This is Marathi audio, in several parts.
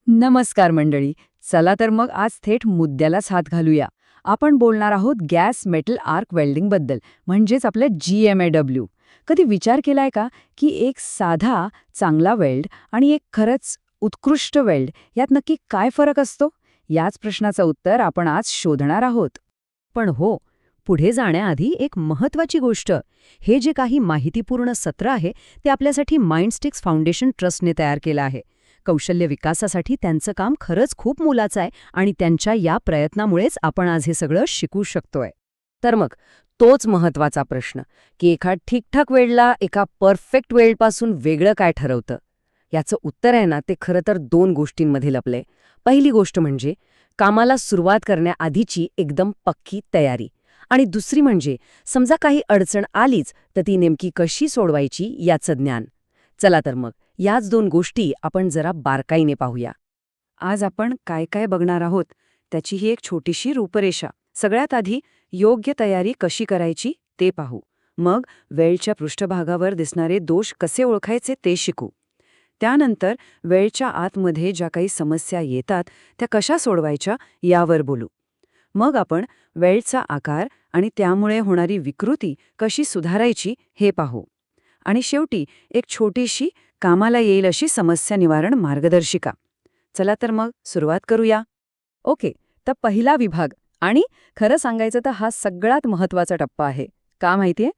नमस्कार मंडळी. चला तर मग आज थेट मुद्द्यालाच हात घालूया. आपण बोलणार आहोत गॅस मेटल आर्क वेल्डिंगबद्दल, म्हणजेच आपलं GMAW. कधी विचार केलाय का की एक साधा चांगला वेल्ड आणि एक खरंच उत्कृष्ट वेल्ड यात नक्की काय फरक असतो? याच प्रश्नाचं उत्तर आपण आज शोधणार आहोत. पण हो, पुढे जाण्याआधी एक महत्वाची गोष्ट, हे जे काही माहितीपूर्ण सत्र आहे ते आपल्यासाठी माइंडस्टिक्स फाउंडेशन ट्रस्टने तयार केलं आहे. कौशल्य विकासासाठी त्यांचं काम खरंच खूप मोलाचं आहे आणि त्यांच्या या प्रयत्नामुळेच आपण आज हे सगळं शिकू शकतोय. तर मग तोच महत्वाचा प्रश्न की एका ठीकठाक वेल्डला एका परफेक्ट वेल्डपासून वेगळं काय ठरवतं? याचं उत्तर आहे ना, ते खरं तर दोन गोष्टींमध्ये लपलंय. पहिली गोष्ट म्हणजे कामाला सुरुवात करण्याआधीची एकदम पक्की तयारी, आणि दुसरी म्हणजे समजा काही अडचण आलीच तर ती नेमकी कशी सोडवायची याचं ज्ञान. चला तर मग याच दोन गोष्टी आपण जरा बारकाईने पाहूया. आज आपण काय काय बघणार आहोत त्याची ही एक छोटीशी रूपरेषा. सगळ्यात आधी योग्य तयारी कशी करायची ते पाहू. मग वेल्डच्या पृष्ठभागावर दिसणारे दोष कसे ओळखायचे ते शिकू. त्यानंतर वेल्डच्या आतमध्ये ज्या काही समस्या येतात त्या कशा सोडवायच्या यावर बोलू. मग आपण वेल्डचा आकार आणि त्यामुळे होणारी विकृती कशी सुधारायची हे पाहू. आणि शेवटी एक छोटीशी कामाला येईल अशी समस्या निवारण मार्गदर्शिका. चला तर मग सुरुवात करूया. ओके, तर पहिला विभाग, आणि खरं सांगायचं तर हा सगळ्यात महत्वाचा टप्पा आहे. का माहितीये?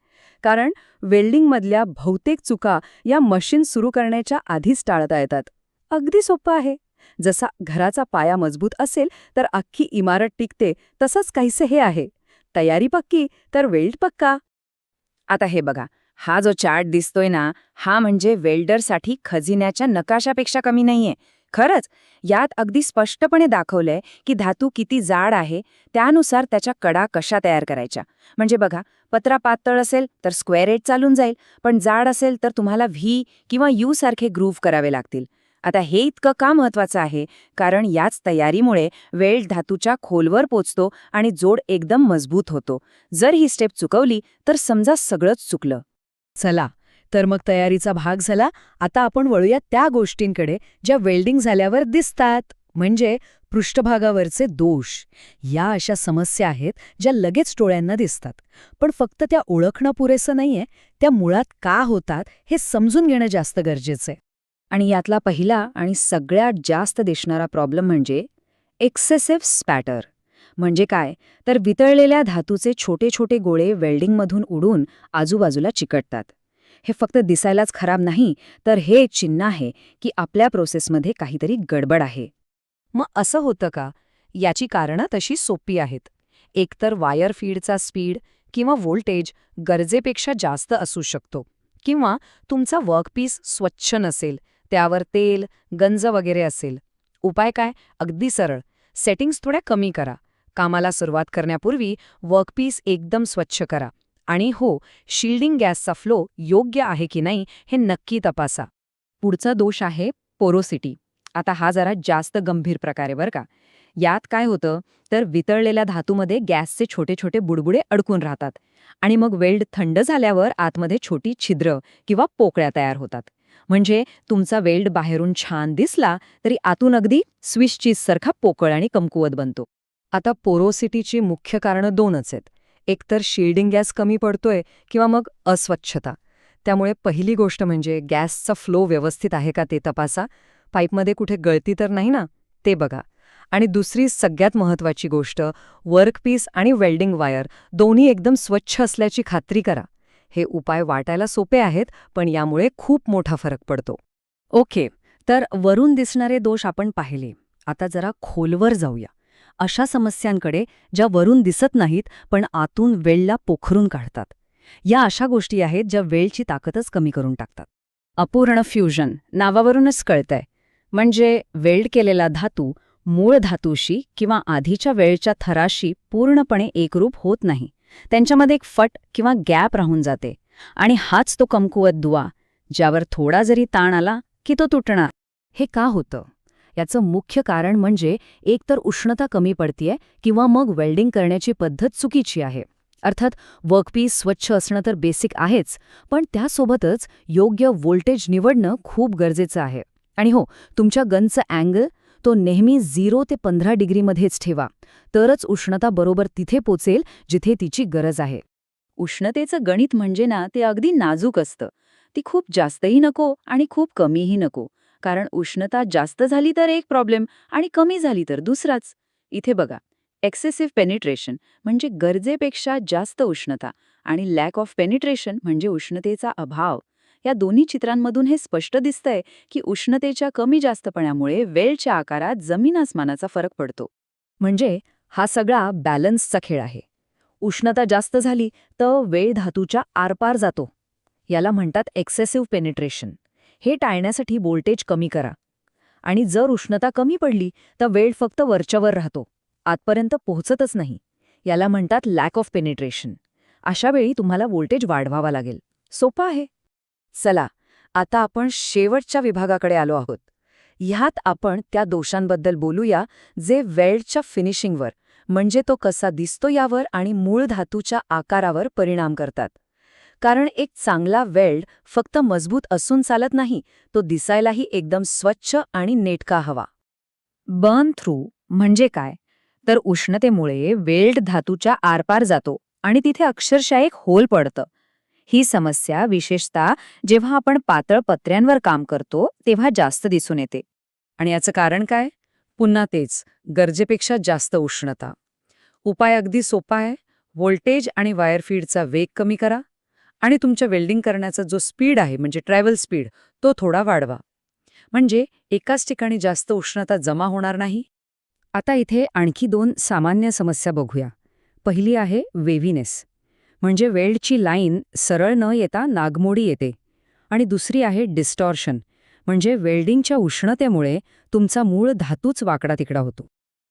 कारण वेल्डिंगमधल्या बहुतेक चुका या मशीन सुरू करण्याच्या आधीच टाळता येतात. अगदी सोपं आहे. जसा घराचा पाया मजबूत असेल तर अख्खी इमारत टिकते, तसंच काहीसे हे आहे. तयारी पक्की तर वेल्ड पक्का. आता हे बघा, हा जो चार्ट दिसतोय ना, हा म्हणजे वेल्डरसाठी खजिन्याच्या नकाशापेक्षा कमी नाहीये. खरंच, यात अगदी स्पष्टपणे दाखवलंय की धातू किती जाड आहे, त्यानुसार त्याच्या कडा कशा तयार करायच्या. म्हणजे बघा, पत्रा पातळ असेल तर स्क्वेअर एज चालून जाईल, पण जाड असेल तर तुम्हाला व्ही किंवा यू सारखे ग्रूव्ह करावे लागतील. आता हे इतकं का महत्वाचं आहे? कारण याच तयारीमुळे वेल्ड धातूच्या खोलवर पोचतो आणि जोड एकदम मजबूत होतो. जर ही स्टेप चुकवली तर समजा सगळंच चुकलं. चला, तर मग तयारीचा भाग झाला. आता आपण वळूया त्या गोष्टींकडे ज्या वेल्डिंग झाल्यावर दिसतात, म्हणजे पृष्ठभागावरचे दोष. या अशा समस्या आहेत ज्या लगेच डोळ्यांना दिसतात, पण फक्त त्या ओळखणं पुरेसं नाहीये, त्या मुळात का होतात हे समजून घेणं जास्त गरजेचं आहे. आणि यातला पहिला आणि सगळ्यात जास्त दिसणारा प्रॉब्लेम म्हणजे एक्सेसिव्ह स्पॅटर. म्हणजे काय तर वितळलेल्या धातूचे छोटे छोटे गोळे वेल्डिंगमधून उडून आजूबाजूला चिकटतात. हे फक्त दिसायलाच खराब नाही, तर हे एक चिन्ह आहे की आपल्या प्रोसेसमध्ये काहीतरी गडबड आहे. मग असं होतं का? याची कारणं तशी सोपी आहेत. एकतर वायर फीडचा स्पीड किंवा व्होल्टेज गरजेपेक्षा जास्त असू शकतो, किंवा तुमचा वर्कपीस स्वच्छ नसेल, त्यावर तेल, गंज वगैरे असेल. उपाय काय? अगदी सरळ. सेटिंग्स थोड्या कमी करा. कामाला सुरुवात करण्यापूर्वी वर्कपीस एकदम स्वच्छ करा. आणि हो, शिल्डिंग गॅसचा फ्लो योग्य आहे की नाही हे नक्की तपासा. पुढचा दोष आहे पोरोसिटी. आता हा जरा जास्त गंभीर प्रकारे बरं का. यात काय होतं तर वितळलेल्या धातूमध्ये गॅसचे छोटे छोटे बुडबुडे अडकून राहतात आणि मग वेल्ड थंड झाल्यावर आतमध्ये छोटी छिद्र किंवा पोकळ्या तयार होतात. म्हणजे तुमचा वेल्ड बाहेरून छान दिसला तरी आतून अगदी स्विस चीजसारखा पोकळ आणि कमकुवत बनतो. आता पोरोसिटीची मुख्य कारणं दोनच आहेत. एकतर शिल्डिंग गॅस कमी पडतोय किंवा मग अस्वच्छता. त्यामुळे पहिली गोष्ट म्हणजे गॅसचा फ्लो व्यवस्थित आहे का ते तपासा. पाईपमध्ये कुठे गळती तर नाही ना, ते बघा. आणि दुसरी सगळ्यात महत्त्वाची गोष्ट, वर्कपीस आणि वेल्डिंग वायर दोन्ही एकदम स्वच्छ असल्याची खात्री करा. हे उपाय वाटायला सोपे आहेत, पण यामुळे खूप मोठा फरक पडतो. ओके, तर वरून दिसणारे दोष आपण पाहिले. आता जरा खोलवर जाऊया. अशा समस्यांकडे ज्या वरून दिसत नाहीत पण आतून वेल्डला पोखरून काढतात. या अशा गोष्टी आहेत ज्या वेल्डची ताकदच कमी करून टाकतात. अपूर्ण फ्युजन नावावरूनच कळतंय. म्हणजे वेल्ड केलेला धातू मूळ धातूशी किंवा आधीच्या वेल्डच्या थराशी पूर्णपणे एकरूप होत नाही. त्यांच्यामध्ये एक फट किंवा गॅप राहून जाते, आणि हाच तो कमकुवत दुवा, ज्यावर थोडा जरी ताण आला की तो तुटणार. हे का होतं? याचं मुख्य कारण म्हणजे एकतर उष्णता कमी पडतीये किंवा मग वेल्डिंग करण्याची पद्धत चुकीची आहे. अर्थात वर्कपीस स्वच्छ असणं तर बेसिक आहेच, पण त्यासोबतच योग्य व्होल्टेज निवडणं खूप गरजेचं आहे. आणि हो, तुमच्या गनचं अँगल, तो नेहमी 0 ते 15 डिग्रीमध्येच ठेवा. तरच उष्णता बरोबर तिथे पोचेल जिथे तिची गरज आहे. उष्णतेचं गणित म्हणजे ना ते अगदी नाजूक असतं. ती खूप जास्तही नको आणि खूप कमीही नको. कारण उष्णता जास्त झाली तर एक प्रॉब्लेम आणि कमी झाली तर दुसराच. इथे बघा, एक्सेसिव्ह पेनिट्रेशन म्हणजे गरजेपेक्षा जास्त उष्णता आणि लॅक ऑफ पेनिट्रेशन म्हणजे उष्णतेचा अभाव. या दोन्ही चित्रांमधून हे स्पष्ट दिसतंय की उष्णतेच्या कमी जास्तपणामुळे वेलच्या आकारात जमीन आसमानाचा फरक पडतो. म्हणजे हा सगळा बॅलन्सचा खेळ आहे. उष्णता जास्त झाली तर वेळ धातूच्या आरपार जातो. याला म्हणतात एक्सेसिव्ह पेनिट्रेशन. हे टाळण्यासाठी व्होल्टेज कमी करा. आणि जर उष्णता कमी पडली तर वेळ फक्त वरच्यावर राहतो, आतपर्यंत पोहोचतच नाही. याला म्हणतात लॅक ऑफ पेनिट्रेशन. अशा वेळी तुम्हाला व्होल्टेज वाढवावा लागेल. सोपं आहे. चला, आता आपण शेवटच्या विभागाकडे आलो आहोत. ह्यात आपण त्या दोषांबद्दल बोलूया जे वेल्डच्या फिनिशिंगवर म्हणजे तो कसा दिसतो यावर आणि मूळ धातूच्या आकारावर परिणाम करतात. कारण एक चांगला वेल्ड फक्त मजबूत असून चालत नाही, तो दिसायलाही एकदम स्वच्छ आणि नेटका हवा. बर्न थ्रू म्हणजे काय? तर उष्णतेमुळे वेल्ड धातूच्या आरपार जातो आणि तिथे अक्षरशः एक होल पडतं. ही समस्या विशेषतः जेव्हा आपण पातळ पत्र्यांवर काम करतो तेव्हा जास्त दिसून येते. आणि याचं कारण काय? पुन्हा तेच, गरजेपेक्षा जास्त उष्णता. उपाय अगदी सोपा आहे. व्होल्टेज आणि वायर फीडचा वेग कमी करा आणि तुमच्या वेल्डिंग करण्याचा जो स्पीड आहे म्हणजे ट्रॅव्हल स्पीड तो थोडा वाढवा. म्हणजे एकाच ठिकाणी जास्त उष्णता जमा होणार नाही. आता इथे आणखी 2 सामान्य समस्या बघूया. पहिली आहे वेव्हीनेस, म्हणजे वेल्डची लाईन सरळ न येता नागमोडी येते. आणि दुसरी आहे डिस्टॉर्शन, म्हणजे वेल्डिंगच्या उष्णतेमुळे तुमचा मूळ धातूच वाकडा तिकडा होतो.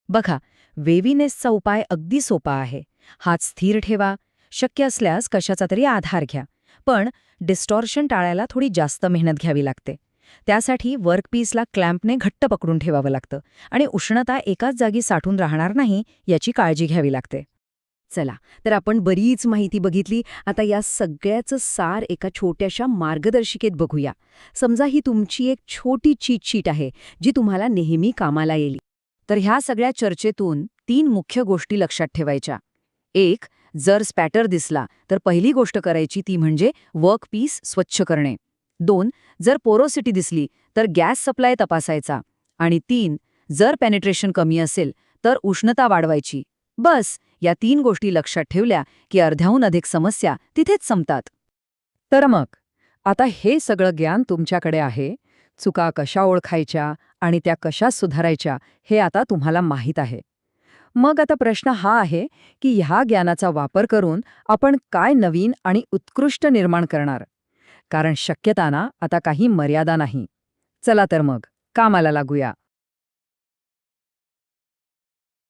बघा, वेव्हीनेसचा उपाय अगदी सोपा आहे. हात स्थिर ठेवा, शक्य असल्यास कशाचा तरी आधार घ्या. पण डिस्टॉर्शन टाळायला थोडी जास्त मेहनत घ्यावी लागते. त्यासाठी वर्कपीसला क्लॅम्पने घट्ट पकडून ठेवावं लागतं आणि उष्णता एकाच जागी साठून राहणार नाही याची काळजी घ्यावी लागते. चला, तर आपण बरीच माहिती बघितली. आता या सगळ्याचं सार एका छोट्याशा मार्गदर्शिकेत बघूया. समजा ही तुमची एक छोटी चीट शीट आहे जी तुम्हाला नेहमी कामाला येईल. तर ह्या सगळ्या चर्चेतून 3 मुख्य गोष्टी लक्षात ठेवायच्या. 1. जर स्पॅटर दिसला तर पहिली गोष्ट करायची ती म्हणजे वर्कपीस स्वच्छ करणे. 2. जर पोरोसिटी दिसली तर गॅस सप्लाय तपासायचा. आणि 3. जर पेनिट्रेशन कमी असेल तर उष्णता वाढवायची. बस, या 3 गोष्टी लक्षात ठेवल्या की अर्ध्याहून अधिक समस्या तिथेच संपतात. तर मग आता हे सगळं ज्ञान तुमच्याकडे आहे. चुका कशा ओळखायच्या आणि त्या कशा सुधारायच्या हे आता तुम्हाला माहीत आहे. मग आता प्रश्न हा आहे की ह्या ज्ञानाचा वापर करून आपण काय नवीन आणि उत्कृष्ट निर्माण करणार? कारण शक्यतांना आता काही मर्यादा नाही. चला तर मग कामाला लागूया.